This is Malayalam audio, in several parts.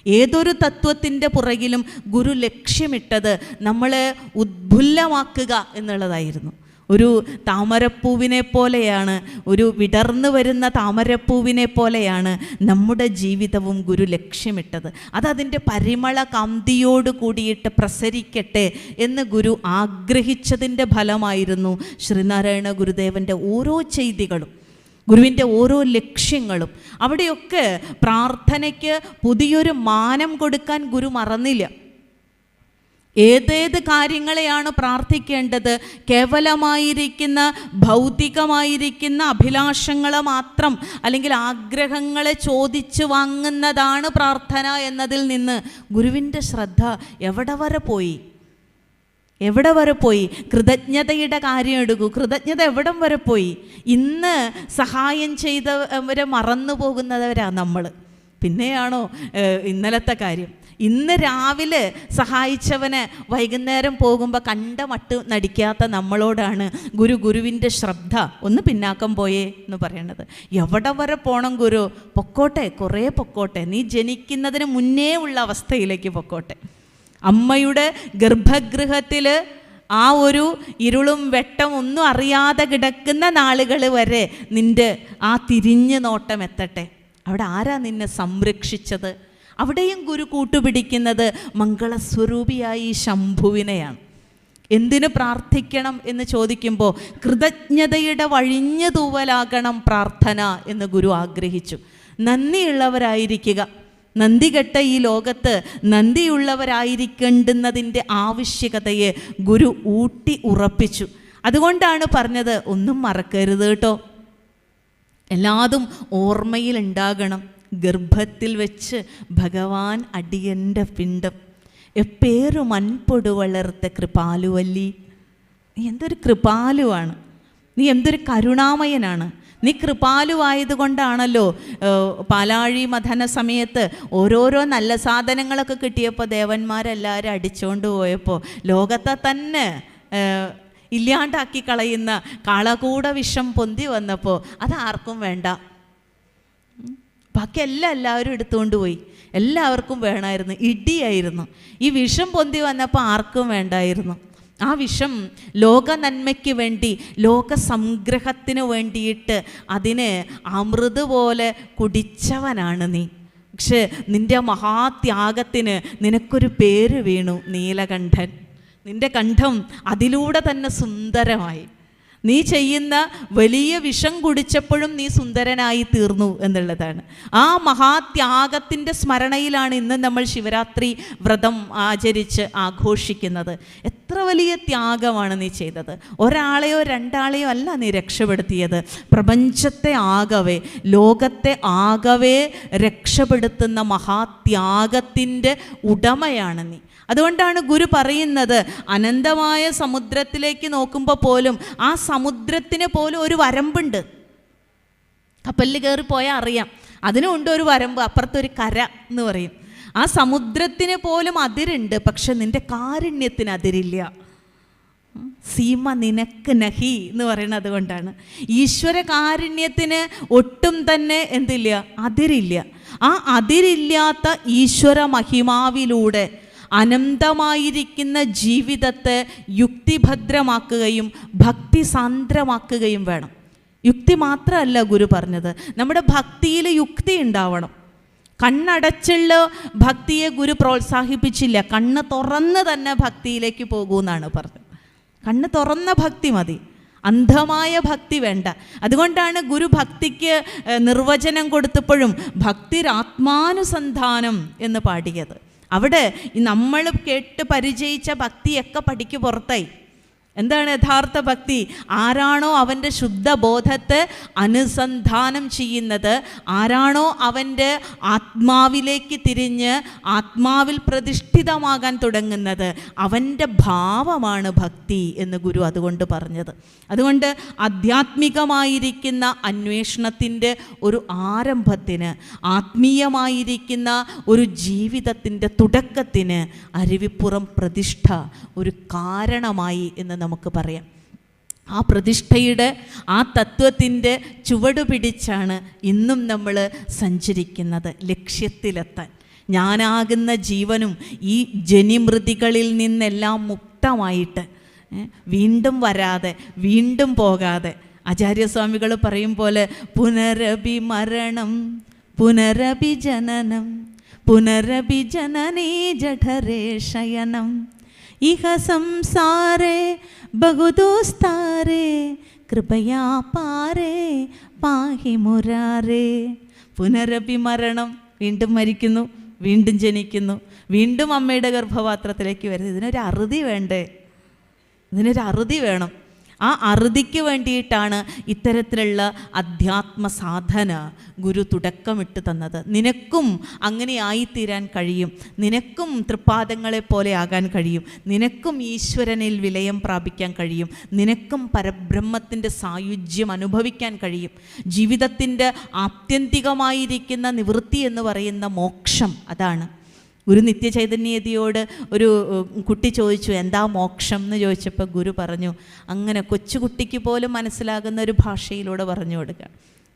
ഏതൊരു തത്വത്തിൻ്റെ പുറകിലും ഗുരു ലക്ഷ്യമിട്ടത് നമ്മളെ ഉദ്ബുല്ലമാക്കുക എന്നുള്ളതായിരുന്നു. ഒരു താമരപ്പൂവിനെ പോലെയാണ്, ഒരു വിടർന്നു വരുന്ന താമരപ്പൂവിനെ പോലെയാണ് നമ്മുടെ ജീവിതവും ഗുരു ലക്ഷ്യമിട്ടത്. അതതിൻ്റെ പരിമള കാന്തിയോട് കൂടിയിട്ട് പ്രസരിക്കട്ടെ എന്ന് ഗുരു ആഗ്രഹിച്ചതിൻ്റെ ഫലമായിരുന്നു ശ്രീനാരായണ ഗുരുദേവൻ്റെ ഓരോ ചെയ്തികളും, ഗുരുവിൻ്റെ ഓരോ ലക്ഷ്യങ്ങളും. അവിടെയൊക്കെ പ്രാർത്ഥനയ്ക്ക് പുതിയൊരു മാനം കൊടുക്കാൻ ഗുരു മറന്നില്ല. ഏതേത് കാര്യങ്ങളെയാണ് പ്രാർത്ഥിക്കേണ്ടത്? കേവലമായിരിക്കുന്ന ഭൗതികമായിരിക്കുന്ന അഭിലാഷങ്ങളെ മാത്രം അല്ലെങ്കിൽ ആഗ്രഹങ്ങളെ ചോദിച്ചു വാങ്ങുന്നതാണ് പ്രാർത്ഥന എന്നതിൽ നിന്ന് ഗുരുവിൻ്റെ ശ്രദ്ധ എവിടെ വരെ പോയി? കൃതജ്ഞതയുടെ കാര്യം എടുക്കൂ. കൃതജ്ഞത എവിടം വരെ പോയി? ഇന്ന് സഹായം ചെയ്തവരെ മറന്നു പോകുന്നവരാണ് നമ്മൾ. പിന്നെയാണോ ഇന്നലത്തെ കാര്യം? ഇന്ന് രാവിലെ സഹായിച്ചവനെ വൈകുന്നേരം പോകുമ്പോൾ കണ്ട മട്ട് നടിക്കാത്ത നമ്മളോടാണ് ഗുരുവിൻ്റെ ശ്രദ്ധ ഒന്ന് പിന്നാക്കം പോയേ എന്ന് പറയണത്. എവിടെ വരെ പോകണം ഗുരു? പൊക്കോട്ടെ, കുറേ പൊക്കോട്ടെ. നീ ജനിക്കുന്നതിന് മുന്നേ ഉള്ള അവസ്ഥയിലേക്ക് പൊക്കോട്ടെ. അമ്മയുടെ ഗർഭഗൃഹത്തിൽ ആ ഒരു ഇരുളും വെട്ടം ഒന്നും അറിയാതെ കിടക്കുന്ന നാളുകൾ വരെ നിൻ്റെ ആ തിരിഞ്ഞു നോട്ടം എത്തട്ടെ. അവിടെ ആരാ നിന്നെ സംരക്ഷിച്ചത്? അവിടെയും ഗുരു കൂട്ടുപിടിക്കുന്നത് മംഗളസ്വരൂപിയായി ശംഭുവിനെയാണ്. എന്തിനു പ്രാർത്ഥിക്കണം എന്ന് ചോദിക്കുമ്പോൾ കൃതജ്ഞതയുടെ വഴിഞ്ഞു തൂവലാകണം പ്രാർത്ഥന എന്ന് ഗുരു ആഗ്രഹിച്ചു. നന്ദിയുള്ളവരായിരിക്കുക. നന്ദികെട്ട ഈ ലോകത്ത് നന്ദിയുള്ളവരായിരിക്കേണ്ടുന്നതിൻ്റെ ആവശ്യകതയെ ഗുരു ഊട്ടി ഉറപ്പിച്ചു. അതുകൊണ്ടാണ് പറഞ്ഞത്, ഒന്നും മറക്കരുത് കേട്ടോ, എല്ലാതും ഓർമ്മയിലുണ്ടാകണം. ഗർഭത്തിൽ വെച്ച് ഭഗവാൻ അടിയൻ്റെ പിണ്ടം എപ്പേരും മൺപൊടു വളർത്ത കൃപാലുവല്ലി. നീ എന്തൊരു കൃപാലുവാണ്, നീ എന്തൊരു കരുണാമയനാണ്. നീ കൃപാലുവായതുകൊണ്ടാണല്ലോ പാലാഴി മഥന സമയത്ത് ഓരോരോ നല്ല സാധനങ്ങളൊക്കെ കിട്ടിയപ്പോൾ ദേവന്മാരെല്ലാവരും അടിച്ചുകൊണ്ട് പോയപ്പോൾ ലോകത്തെ തന്നെ ഇല്ലാണ്ടാക്കി കളയുന്ന കാളകൂട വിഷം പൊന്തി വന്നപ്പോൾ അതാർക്കും വേണ്ട. ബാക്കി എല്ലാവരും എടുത്തുകൊണ്ട് പോയി. എല്ലാവർക്കും വേണമായിരുന്നു, ഇടിയായിരുന്നു. ഈ വിഷം പൊന്തി വന്നപ്പോൾ ആർക്കും വേണ്ടായിരുന്നു. ആ വിഷം ലോക നന്മയ്ക്ക് വേണ്ടി, ലോക സംഗ്രഹത്തിന് വേണ്ടിയിട്ട് അതിനെ അമൃത് പോലെ കുടിച്ചവനാണ് നീ. പക്ഷേ നിൻ്റെ മഹാത്യാഗത്തിന് നിനക്കൊരു പേര് വീണു, നീലകണ്ഠൻ. നിൻ്റെ കണ്ഠം അതിലൂടെ തന്നെ സുന്ദരമായി. നീ ചെയ്യുന്ന വലിയ വിഷം കുടിച്ചപ്പോഴും നീ സുന്ദരനായി തീർന്നു എന്നുള്ളതാണ്. ആ മഹാത്യാഗത്തിൻ്റെ സ്മരണയിലാണ് ഇന്ന് നമ്മൾ ശിവരാത്രി വ്രതം ആചരിച്ച് ആഘോഷിക്കുന്നത്. എത്ര വലിയ ത്യാഗമാണ് നീ ചെയ്തത്. ഒരാളെയോ രണ്ടാളെയോ അല്ല നീ രക്ഷപ്പെടുത്തിയത്, പ്രപഞ്ചത്തെ ആകവേ, ലോകത്തെ ആകവേ രക്ഷപ്പെടുത്തുന്ന മഹാത്യാഗത്തിൻ്റെ ഉടമയാണ് നീ. അതുകൊണ്ടാണ് ഗുരു പറയുന്നത്, അനന്തമായ സമുദ്രത്തിലേക്ക് നോക്കുമ്പോൾ പോലും ആ സമുദ്രത്തിന് പോലും ഒരു വരമ്പുണ്ട്. കപ്പലിൽ കയറിപ്പോയാൽ അറിയാം, അതിനുണ്ട് ഒരു വരമ്പ്, അപ്പുറത്തൊരു കര എന്ന് പറയും. ആ സമുദ്രത്തിന് പോലും അതിരുണ്ട്, പക്ഷെ നിൻ്റെ കാരുണ്യത്തിന് അതിരില്ല. സീമ നിനക്ക് നഹി എന്ന് പറയുന്നത് അതുകൊണ്ടാണ്. ഈശ്വര കാരുണ്യത്തിന് ഒട്ടും തന്നെ എന്തില്ല, അതിരില്ല. ആ അതിരില്ലാത്ത ഈശ്വര മഹിമാവിലൂടെ അനന്തമായിരിക്കുന്ന ജീവിതത്തെ യുക്തിഭദ്രമാക്കുകയും ഭക്തിസാന്ദ്രമാക്കുകയും വേണം. യുക്തി മാത്രമല്ല ഗുരു പറഞ്ഞത്, നമ്മുടെ ഭക്തിയിൽ യുക്തി ഉണ്ടാവണം. കണ്ണടച്ചുള്ള ഭക്തിയെ ഗുരു പ്രോത്സാഹിപ്പിച്ചില്ല. കണ്ണ് തുറന്ന് തന്നെ ഭക്തിയിലേക്ക് പോകൂ എന്നാണ് പറഞ്ഞത്. കണ്ണ് തുറന്ന ഭക്തി മതി, അന്ധമായ ഭക്തി വേണ്ട. അതുകൊണ്ടാണ് ഗുരു ഭക്തിക്ക് നിർവചനം കൊടുത്തപ്പോഴും ഭക്തിരാത്മാനുസന്ധാനം എന്ന് പാടിയത്. അവിടെ നമ്മൾ കേട്ട് പരിചയിച്ച ഭക്തിയൊക്കെ പടിക്ക് പുറത്തായി. എന്താണ് യഥാർത്ഥ ഭക്തി? ആരാണോ അവൻ്റെ ശുദ്ധബോധത്തെ അനുസന്ധാനം ചെയ്യുന്നത്, ആരാണോ അവൻ്റെ ആത്മാവിലേക്ക് തിരിഞ്ഞ് ആത്മാവിൽ പ്രതിഷ്ഠിതമാകാൻ തുടങ്ങുന്നത്, അവൻ്റെ ഭാവമാണ് ഭക്തി എന്ന് ഗുരു അതുകൊണ്ട് പറഞ്ഞത്. അതുകൊണ്ട് ആധ്യാത്മികമായിരിക്കുന്ന അന്വേഷണത്തിൻ്റെ ഒരു ആരംഭത്തിന്, ആത്മീയമായിരിക്കുന്ന ഒരു ജീവിതത്തിൻ്റെ തുടക്കത്തിന് അരുവിപ്പുറം പ്രതിഷ്ഠ ഒരു കാരണമായി എന്ന് നമുക്ക് പറയാം. ആ പ്രതിഷ്ഠയുടെ, ആ തത്വത്തിൻ്റെ ചുവട് പിടിച്ചാണ് ഇന്നും നമ്മൾ സഞ്ചരിക്കുന്നത് ലക്ഷ്യത്തിലെത്താൻ. ഞാനാകുന്ന ജീവനും ഈ ജനിമൃതികളിൽ നിന്നെല്ലാം മുക്തമായിട്ട് വീണ്ടും വരാതെ വീണ്ടും പോകാതെ ആചാര്യസ്വാമികൾ പറയും പോലെ പുനരപി മരണം പുനരപി ജനനം പുനരപി ജനനീ ജഠരേ ശയനം ഇഹ സംസാരേ ബഹുദോസ്താരേ കൃപയാ പാരേ പാഹി മുരാരേ. പുനരപി മരണം, വീണ്ടും മരിക്കുന്നു, വീണ്ടും ജനിക്കുന്നു, വീണ്ടും അമ്മയുടെ ഗർഭപാത്രത്തിലേക്ക് വരുന്നത്. ഇതിനൊരു അറുതി വേണ്ടേ? ഇതിനൊരു അറുതി വേണം. ആ അറുതിക്ക് വേണ്ടിയിട്ടാണ് ഇത്തരത്തിലുള്ള അധ്യാത്മ സാധന ഗുരു തുടക്കമിട്ട് തന്നത്. നിനക്കും അങ്ങനെ ആയിത്തീരാൻ കഴിയും, നിനക്കും തൃപ്പാദങ്ങളെപ്പോലെ ആകാൻ കഴിയും, നിനക്കും ഈശ്വരനിൽ വിലയം പ്രാപിക്കാൻ കഴിയും, നിനക്കും പരബ്രഹ്മത്തിൻ്റെ സായുജ്യം അനുഭവിക്കാൻ കഴിയും. ജീവിതത്തിൻ്റെ ആത്യന്തികമായിരിക്കുന്ന നിവൃത്തി എന്ന് പറയുന്ന മോക്ഷം അതാണ്. ഗുരു നിത്യചൈതന്യതിയോട് ഒരു കുട്ടി ചോദിച്ചു, എന്താ മോക്ഷം എന്ന് ചോദിച്ചപ്പോൾ ഗുരു പറഞ്ഞു, അങ്ങനെ കൊച്ചുകുട്ടിക്ക് പോലും മനസ്സിലാകുന്ന ഒരു ഭാഷയിലൂടെ പറഞ്ഞു കൊടുക്കുക.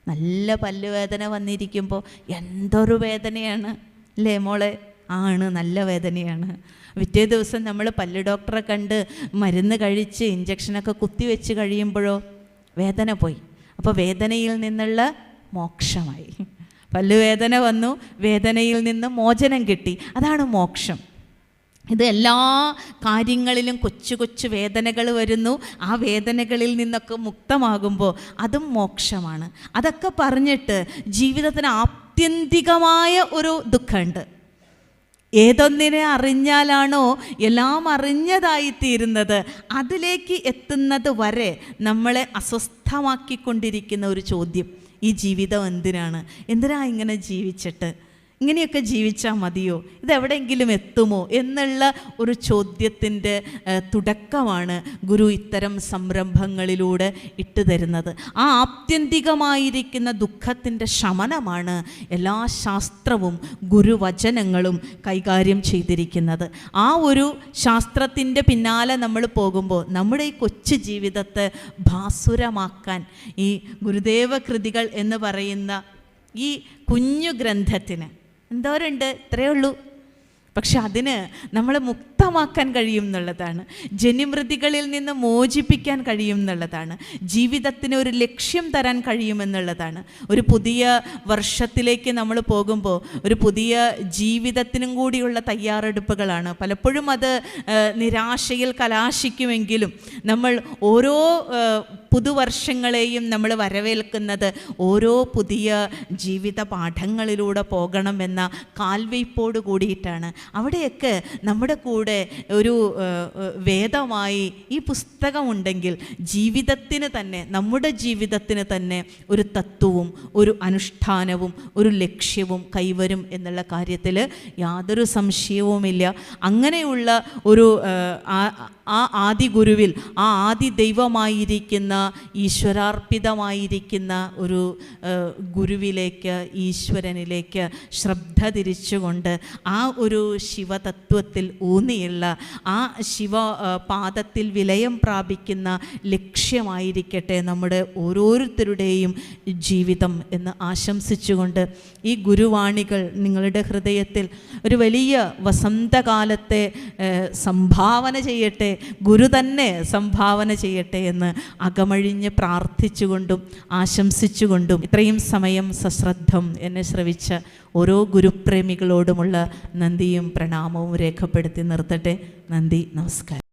നല്ല പല്ലുവേദന വന്നിരിക്കുമ്പോൾ എന്തൊരു വേദനയാണ് അല്ലേ മോളെ? ആണ്, നല്ല വേദനയാണ്. പിറ്റേ ദിവസം നമ്മൾ പല്ല് ഡോക്ടറെ കണ്ട് മരുന്ന് കഴിച്ച് ഇഞ്ചക്ഷനൊക്കെ കുത്തിവെച്ച് കഴിയുമ്പോഴോ വേദന പോയി. അപ്പോൾ വേദനയിൽ നിന്നുള്ള മോക്ഷമായി. പല്ലുവേദന വന്നു, വേദനയിൽ നിന്ന് മോചനം കിട്ടി, അതാണ് മോക്ഷം. ഇത് എല്ലാ കാര്യങ്ങളിലും കൊച്ചു കൊച്ചു വേദനകൾ വരുന്നു, ആ വേദനകളിൽ നിന്നൊക്കെ മുക്തമാകുമ്പോൾ അതും മോക്ഷമാണ്. അതൊക്കെ പറഞ്ഞിട്ട് ജീവിതത്തിന് ആത്യന്തികമായ ഒരു ദുഃഖമുണ്ട്. ഏതൊന്നിനെ അറിഞ്ഞാലാണോ എല്ലാം അറിഞ്ഞതായിത്തീരുന്നത്, അതിലേക്ക് എത്തുന്നത് വരെ നമ്മളെ അസ്വസ്ഥമാക്കിക്കൊണ്ടിരിക്കുന്ന ഒരു ചോദ്യം, ഈ ജീവിതം എന്തിനാ ഇങ്ങനെ ജീവിച്ചിട്ട്, ഇങ്ങനെയൊക്കെ ജീവിച്ചാൽ മതിയോ, ഇതെവിടെയെങ്കിലും എത്തുമോ എന്നുള്ള ഒരു ചോദ്യത്തിൻ്റെ തുടക്കമാണ് ഗുരു ഇത്തരം സംരംഭങ്ങളിലൂടെ ഇട്ടു തരുന്നത്. ആ ആത്യന്തികമായിരിക്കുന്ന ദുഃഖത്തിൻ്റെ ശമനമാണ് എല്ലാ ശാസ്ത്രവും ഗുരുവചനങ്ങളും കൈകാര്യം ചെയ്തിരിക്കുന്നത്. ആ ഒരു ശാസ്ത്രത്തിൻ്റെ പിന്നാലെ നമ്മൾ പോകുമ്പോൾ നമ്മുടെ ഈ കൊച്ചു ജീവിതത്തെ ഭാസുരമാക്കാൻ ഈ ഗുരുദേവ കൃതികൾ എന്ന് പറയുന്ന ഈ കുഞ്ഞു ഗ്രന്ഥത്തിന് എന്തോരുണ്ട്, ഇത്രയേ ഉള്ളൂ. പക്ഷെ അതിന് നമ്മളെ മുക്തമാക്കാൻ കഴിയും എന്നുള്ളതാണ്, ജനിമൃതികളിൽ നിന്ന് മോചിപ്പിക്കാൻ കഴിയും എന്നുള്ളതാണ്, ജീവിതത്തിന് ഒരു ലക്ഷ്യം തരാൻ കഴിയുമെന്നുള്ളതാണ്. ഒരു പുതിയ വർഷത്തിലേക്ക് നമ്മൾ പോകുമ്പോൾ ഒരു പുതിയ ജീവിതത്തിനും കൂടിയുള്ള തയ്യാറെടുപ്പുകളാണ്. പലപ്പോഴും അത് നിരാശയിൽ കലാശിക്കുമെങ്കിലും നമ്മൾ ഓരോ പുതുവർഷങ്ങളെയും നമ്മൾ വരവേൽക്കുന്നത് ഓരോ പുതിയ ജീവിത പാഠങ്ങളിലൂടെ പോകണമെന്ന കാൽവയ്പോട് കൂടിയിട്ടാണ്. അവിടെയൊക്കെ നമ്മുടെ കൂടെ ഒരു വേദമായി ഈ പുസ്തകമുണ്ടെങ്കിൽ ജീവിതത്തിന് തന്നെ, നമ്മുടെ ജീവിതത്തിന് തന്നെ ഒരു തത്വവും ഒരു അനുഷ്ഠാനവും ഒരു ലക്ഷ്യവും കൈവരും എന്നുള്ള കാര്യത്തിൽ യാതൊരു സംശയവുമില്ല. അങ്ങനെയുള്ള ഒരു ആ ആദി ഗുരുവിൽ, ആ ആദി ദൈവമായിരിക്കുന്ന ഈശ്വരാർപ്പിതമായിരിക്കുന്ന ഒരു ഗുരുവിലേക്ക്, ഈശ്വരനിലേക്ക് ശ്രദ്ധ തിരിച്ചുകൊണ്ട് ആ ഒരു ശിവതത്വത്തിൽ ഊന്നിയുള്ള ആ ശിവ പാദത്തിൽ വിലയം പ്രാപിക്കുന്ന ലക്ഷ്യമായിരിക്കട്ടെ നമ്മുടെ ഓരോരുത്തരുടെയും ജീവിതം എന്ന് ആശംസിച്ചുകൊണ്ട് ഈ ഗുരുവാണികൾ നിങ്ങളുടെ ഹൃദയത്തിൽ ഒരു വലിയ വസന്തകാലത്തെ സംഭാവന ചെയ്യട്ടെ, ഗുരു തന്നെ സംഭാവന ചെയ്യട്ടെ എന്ന് അകമഴിഞ്ഞ് പ്രാർത്ഥിച്ചുകൊണ്ടും ആശംസിച്ചുകൊണ്ടും ഇത്രയും സമയം സശ്രദ്ധം എന്നെ ശ്രവിച്ച ഓരോ ഗുരുപ്രേമികളോടുമുള്ള നന്ദിയും പ്രണാമവും രേഖപ്പെടുത്തി നിർത്തട്ടെ. നന്ദി, നമസ്കാരം.